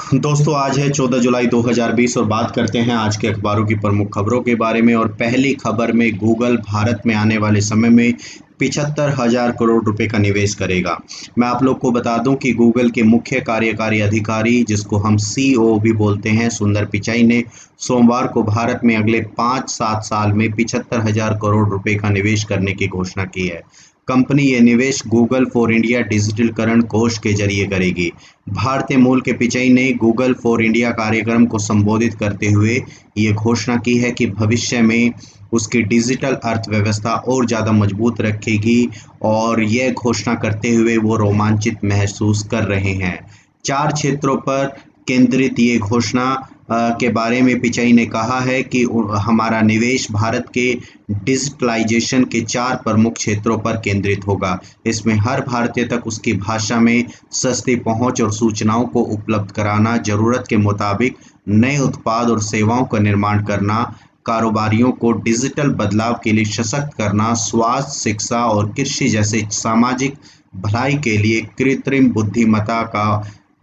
दोस्तों आज है 14 जुलाई 2020 और बात करते हैं आज के अखबारों की प्रमुख खबरों के बारे में। और पहली खबर में गूगल भारत में आने वाले समय में 75,000 करोड़ रुपए का निवेश करेगा। मैं आप लोग को बता दूं कि गूगल के मुख्य कार्यकारी अधिकारी, जिसको हम सीईओ भी बोलते हैं, सुंदर पिचाई ने सोमवार को भारत में अगले 5-7 साल में 75,000 करोड़ रुपए का निवेश करने की घोषणा की है। कंपनी ये निवेश गूगल फॉर इंडिया डिजिटलीकरण कोष के जरिए करेगी। भारतीय मूल के पिचई ने गूगल फॉर इंडिया कार्यक्रम को संबोधित करते हुए ये घोषणा की है कि भविष्य में उसकी डिजिटल अर्थव्यवस्था और ज़्यादा मजबूत रखेगी। और यह घोषणा करते हुए वो रोमांचित महसूस कर रहे हैं। 4 क्षेत्रों पर केंद्रित ये घोषणा के बारे में पिचाई ने कहा है कि हमारा निवेश भारत के डिजिटलाइजेशन के 4 प्रमुख क्षेत्रों पर केंद्रित होगा। इसमें हर भारतीय तक उसकी भाषा में सस्ती पहुंच और सूचनाओं को उपलब्ध कराना, ज़रूरत के मुताबिक नए उत्पाद और सेवाओं का निर्माण करना, कारोबारियों को डिजिटल बदलाव के लिए सशक्त करना, स्वास्थ्य, शिक्षा और कृषि जैसे सामाजिक भलाई के लिए कृत्रिम बुद्धिमत्ता का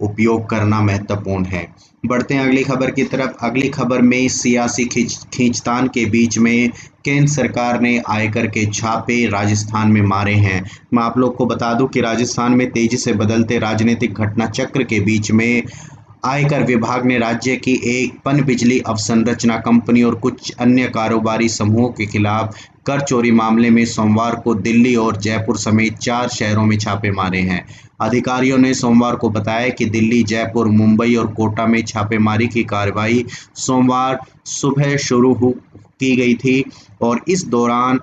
उपयोग करना महत्वपूर्ण है। बढ़ते हैं अगली खबर की तरफ। अगली खबर में सियासी खींचतान के बीच में केंद्र सरकार ने आयकर के छापे राजस्थान में मारे हैं। मैं आप लोग को बता दूं कि राजस्थान में तेजी से बदलते राजनीतिक घटना चक्र के बीच में आयकर विभाग ने राज्य की एक पनबिजली अवसंरचना कंपनी और कुछ अन्य कारोबारी समूहों के खिलाफ कर चोरी मामले में सोमवार को दिल्ली और जयपुर समेत 4 शहरों में छापे मारे हैं। अधिकारियों ने सोमवार को बताया कि दिल्ली, जयपुर, मुंबई और कोटा में छापेमारी की कार्रवाई सोमवार सुबह की गई थी और इस दौरान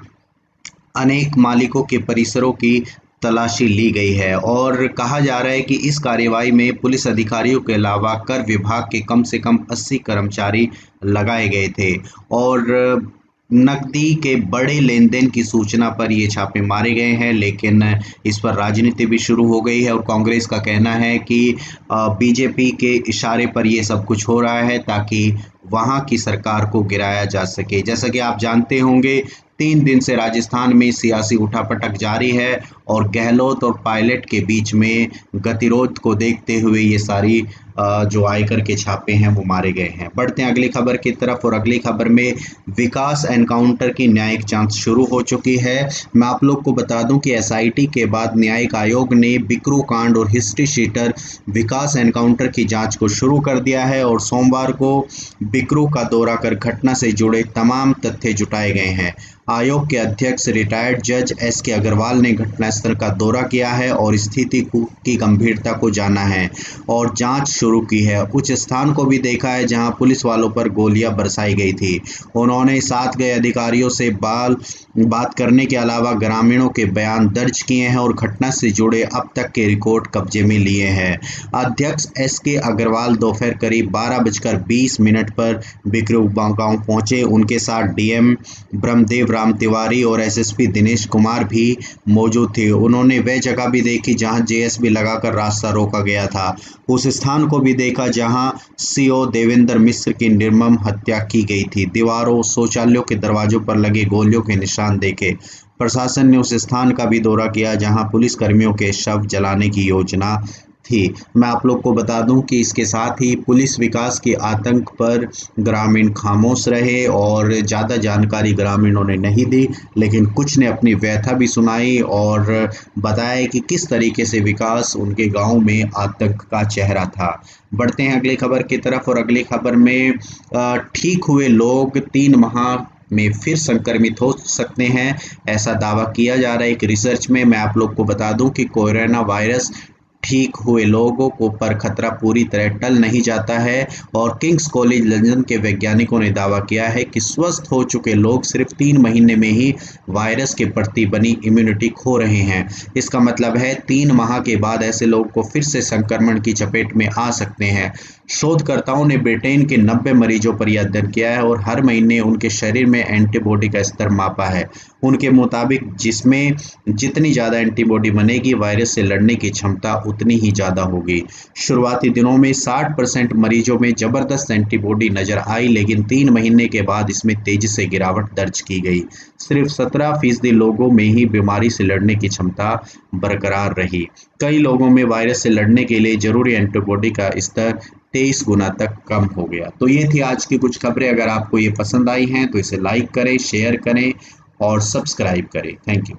अनेक मालिकों के परिसरों की तलाशी ली गई है। और कहा जा रहा है कि इस कार्रवाई में पुलिस अधिकारियों के अलावा कर विभाग के कम से कम 80 कर्मचारी लगाए गए थे। और नकदी के बड़े लेन-देन की सूचना पर ये छापे मारे गए हैं, लेकिन इस पर राजनीति भी शुरू हो गई है और कांग्रेस का कहना है कि बीजेपी के इशारे पर ये सब कुछ हो रहा है ताकि वहाँ की सरकार को गिराया जा सके। जैसा कि आप जानते होंगे, 3 दिन से राजस्थान में सियासी उठापटक जारी है और गहलोत और पायलट के बीच में गतिरोध को देखते हुए ये सारी जो आयकर के छापे हैं वो मारे गए हैं। बढ़ते हैं अगली खबर की तरफ और अगली खबर में विकास एनकाउंटर की न्यायिक जांच शुरू हो चुकी है। मैं आप लोग को बता दूं कि एसआईटी के बाद न्यायिक आयोग ने बिकरू कांड और हिस्ट्री शीटर विकास एनकाउंटर की जांच को शुरू कर दिया है और सोमवार को बिकरू का दौरा कर घटना से जुड़े तमाम तथ्य जुटाए गए हैं। आयोग के अध्यक्ष रिटायर्ड जज एस के अग्रवाल ने घटनास्थल का दौरा किया है और स्थिति की गंभीरता को जाना है और जांच शुरू की है। कुछ स्थान को भी देखा है जहां पुलिस वालों पर गोलियां बरसाई गई थी। उन्होंने साथ गए अधिकारियों से बात करने के अलावा ग्रामीणों के बयान दर्ज किए हैं और घटना से जुड़े अब तक के रिकॉर्ड कब्जे में लिए हैं। अध्यक्ष एस के अग्रवाल दोपहर करीब 12:20 पर बिकरू गांव पहुंचे। उनके साथ डीएम ब्रह्मदेव राम तिवारी और एसएसपी दिनेश कुमार भी मौजूद थे। उन्होंने वह जगह भी देखी जहां जेएसबी लगाकर रास्ता रोका गया था। उस स्थान को भी देखा जहां सीओ देवेंद्र मिश्र की निर्मम हत्या की गई थी। दीवारों, शौचालयों के दरवाजों पर लगे गोलियों के निशान देखे। प्रशासन ने उस स्थान का भी दौरा किया जहां पुलिसकर्मियों के शव जलाने की योजना थी। मैं आप लोग को बता दूं कि इसके साथ ही पुलिस विकास के आतंक पर ग्रामीण खामोश रहे और ज़्यादा जानकारी ग्रामीणों ने नहीं दी, लेकिन कुछ ने अपनी व्यथा भी सुनाई और बताया कि किस तरीके से विकास उनके गांव में आतंक का चेहरा था। बढ़ते हैं अगली खबर की तरफ और अगली खबर में ठीक हुए लोग 3 माह में फिर संक्रमित हो सकते हैं, ऐसा दावा किया जा रहा है एक रिसर्च में। मैं आप लोग को बता दूं कि कोरोना वायरस ठीक हुए लोगों को पर खतरा पूरी तरह टल नहीं जाता है और किंग्स कॉलेज लंदन के वैज्ञानिकों ने दावा किया है कि स्वस्थ हो चुके लोग सिर्फ 3 महीने में ही वायरस के प्रति बनी इम्यूनिटी खो रहे हैं। इसका मतलब है 3 माह के बाद ऐसे लोग को फिर से संक्रमण की चपेट में आ सकते हैं। शोधकर्ताओं ने ब्रिटेन के 90 मरीजों पर यह अध्ययन किया है और हर महीने उनके शरीर में एंटीबॉडी का स्तर मापा है। उनके मुताबिक जिसमें जितनी ज़्यादा एंटीबॉडी बनेगी, वायरस से लड़ने की क्षमता उतनी ही ज़्यादा होगी। शुरुआती दिनों में 60% मरीजों में ज़बरदस्त एंटीबॉडी नजर आई, लेकिन 3 महीने के बाद इसमें तेजी से गिरावट दर्ज की गई। सिर्फ 17% लोगों में ही बीमारी से लड़ने की क्षमता बरकरार रही। कई लोगों में वायरस से लड़ने के लिए जरूरी एंटीबॉडी का स्तर 23 गुना तक कम हो गया। तो ये थी आज की कुछ खबरें। अगर आपको ये पसंद आई हैं तो इसे लाइक करें, शेयर करें और सब्सक्राइब करें। Thank you.